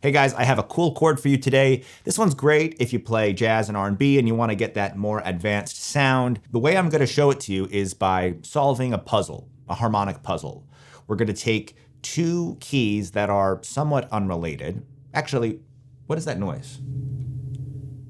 Hey guys, I have a cool chord for you today. This one's great if you play jazz and R&B and you want to get that more advanced sound. The way I'm going to show it to you is by solving a puzzle, a harmonic puzzle. We're going to take two keys that are somewhat unrelated. Actually, what is that noise?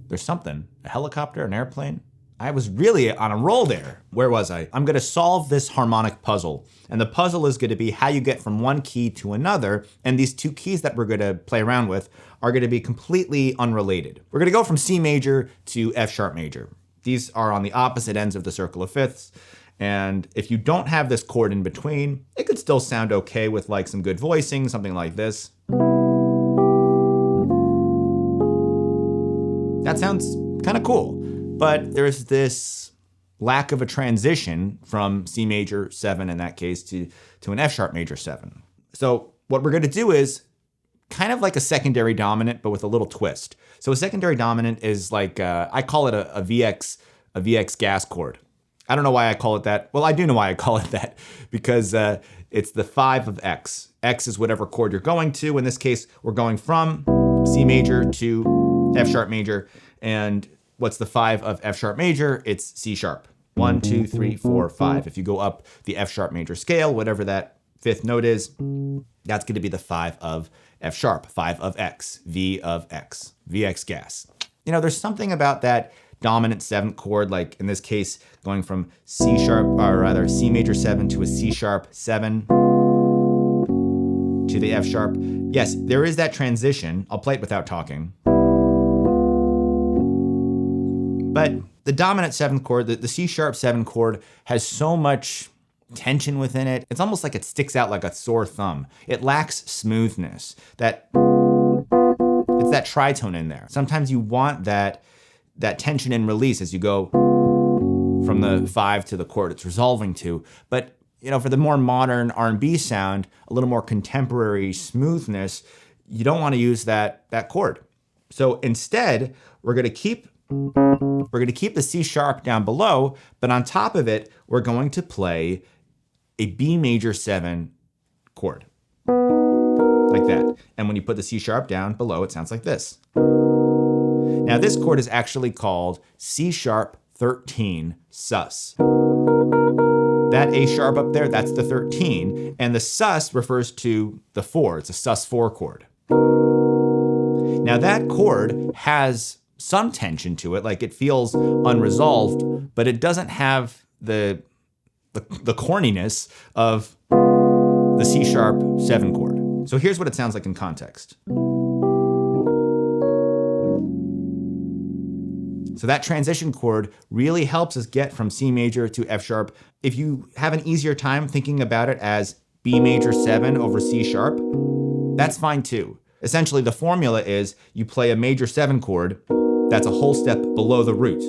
There's something, a helicopter, an airplane? I was really on a roll there. Where was I? I'm gonna solve this harmonic puzzle. And the puzzle is gonna be how you get from one key to another. And these two keys that we're gonna play around with are gonna be completely unrelated. We're gonna go from C major to F sharp major. These are on the opposite ends of the circle of fifths. And if you don't have this chord in between, it could still sound okay with like some good voicing, something like this. That sounds kind of cool. But there's this lack of a transition from C major 7 in that case to an F sharp major 7. So what we're going to do is kind of like a secondary dominant, but with a little twist. So a secondary dominant is like, I call it a VX gas chord. I don't know why I call it that. Well, I do know why I call it that, because it's the 5 of X. X is whatever chord you're going to. In this case, we're going from C major to F sharp major. And what's the 5 of F sharp major? It's C sharp. 1, 2, 3, 4, 5. If you go up the F sharp major scale, whatever that fifth note is, that's going to be the 5 of F sharp, 5 of X, V of X, VX gas. You know, there's something about that dominant 7th chord, like in this case, going from C sharp, or rather C major 7 to a C sharp 7 to the F sharp. Yes, there is that transition. I'll play it without talking. But the dominant 7th chord, the C sharp 7 chord, has so much tension within it. It's almost like it sticks out like a sore thumb. It lacks smoothness. It's that tritone in there. Sometimes you want that tension and release as you go from the 5 to the chord it's resolving to. But you know, for the more modern R&B sound, a little more contemporary smoothness, you don't want to use that chord. So instead, we're going to keep the C sharp down below, but on top of it, we're going to play a B major 7 chord, like that. And when you put the C sharp down below, it sounds like this. Now this chord is actually called C sharp 13 sus. That A sharp up there, that's the 13, and the sus refers to the 4. It's a sus 4 chord. Now that chord has some tension to it, like it feels unresolved, but it doesn't have the corniness of the C sharp 7 chord. So here's what it sounds like in context. So that transition chord really helps us get from C major to F sharp. If you have an easier time thinking about it as B major 7 over C sharp, that's fine too. Essentially, the formula is you play a major 7 chord that's a whole step below the root.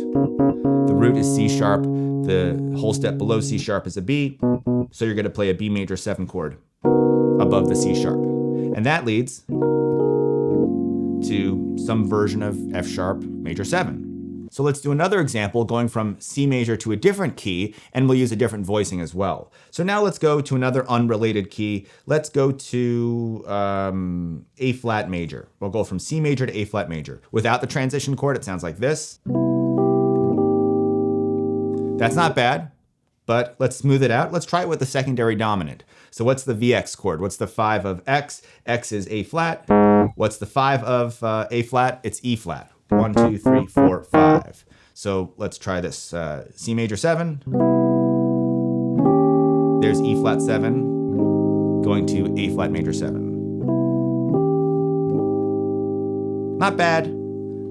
The root is C sharp, the whole step below C sharp is a B, so you're going to play a B major 7 chord above the C sharp. And that leads to some version of F sharp major 7. So let's do another example going from C major to a different key, and we'll use a different voicing as well. So now let's go to another unrelated key. Let's go to A flat major. We'll go from C major to A flat major. Without the transition chord, it sounds like this. That's not bad, but let's smooth it out. Let's try it with the secondary dominant. So what's the VX chord? What's the 5 of X? X is A flat. What's the 5 of A flat? It's E flat. 1, 2, 3, 4, 5. So let's try this. C major 7. There's E flat 7 going to A flat major 7. Not bad,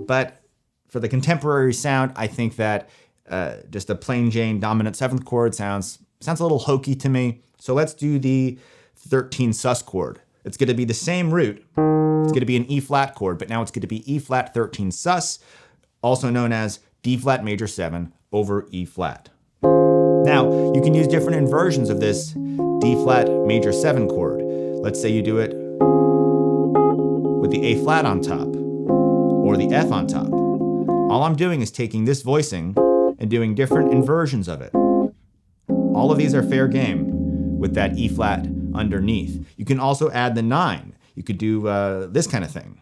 but for the contemporary sound, I think that just a plain Jane dominant 7th chord sounds a little hokey to me. So let's do the 13 sus chord. It's going to be the same root. It's going to be an E flat chord, but now it's going to be E flat 13 sus, also known as D flat major 7 over E flat. Now, you can use different inversions of this D flat major 7 chord. Let's say you do it with the A flat on top or the F on top. All I'm doing is taking this voicing and doing different inversions of it. All of these are fair game with that E flat underneath. You can also add the 9. You could do this kind of thing.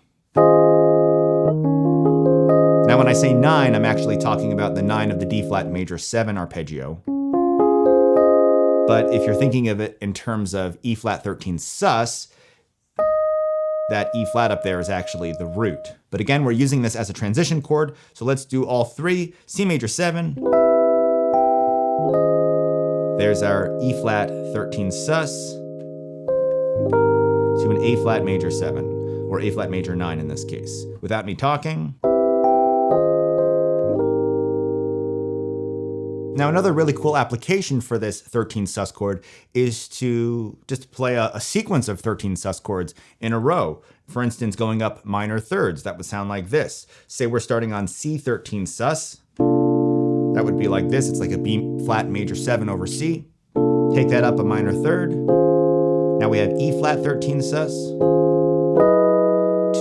Now, when I say 9, I'm actually talking about the 9 of the D flat major 7 arpeggio. But if you're thinking of it in terms of E flat 13 sus, that E flat up there is actually the root. But again, we're using this as a transition chord, so let's do all 3. C major 7. There's our E flat 13 sus to an A flat major 7, or A flat major 9 in this case. Without me talking. Now, another really cool application for this 13 sus chord is to just play a sequence of 13 sus chords in a row. For instance, going up minor thirds, that would sound like this. Say we're starting on C 13 sus. That would be like this. It's like a B flat major 7 over C. Take that up a minor third. Now we have E flat 13 sus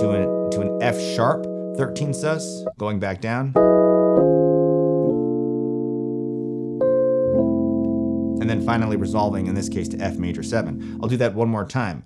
to an F sharp 13 sus, going back down. And then finally resolving, in this case, to F major 7. I'll do that one more time.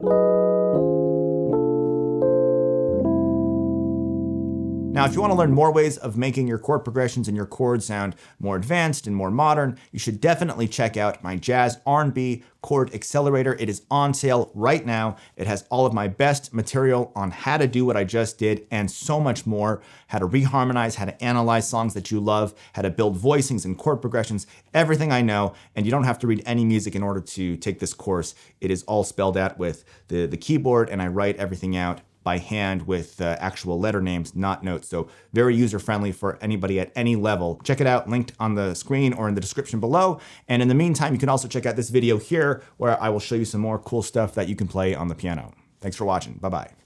Now, if you want to learn more ways of making your chord progressions and your chords sound more advanced and more modern, you should definitely check out my Jazz R&B Chord Accelerator. It is on sale right now. It has all of my best material on how to do what I just did and so much more. How to reharmonize, how to analyze songs that you love, how to build voicings and chord progressions, everything I know. And you don't have to read any music in order to take this course. It is all spelled out with the keyboard, and I write everything out by hand with actual letter names, not notes. So very user-friendly for anybody at any level. Check it out, linked on the screen or in the description below. And in the meantime, you can also check out this video here where I will show you some more cool stuff that you can play on the piano. Thanks for watching. Bye-bye.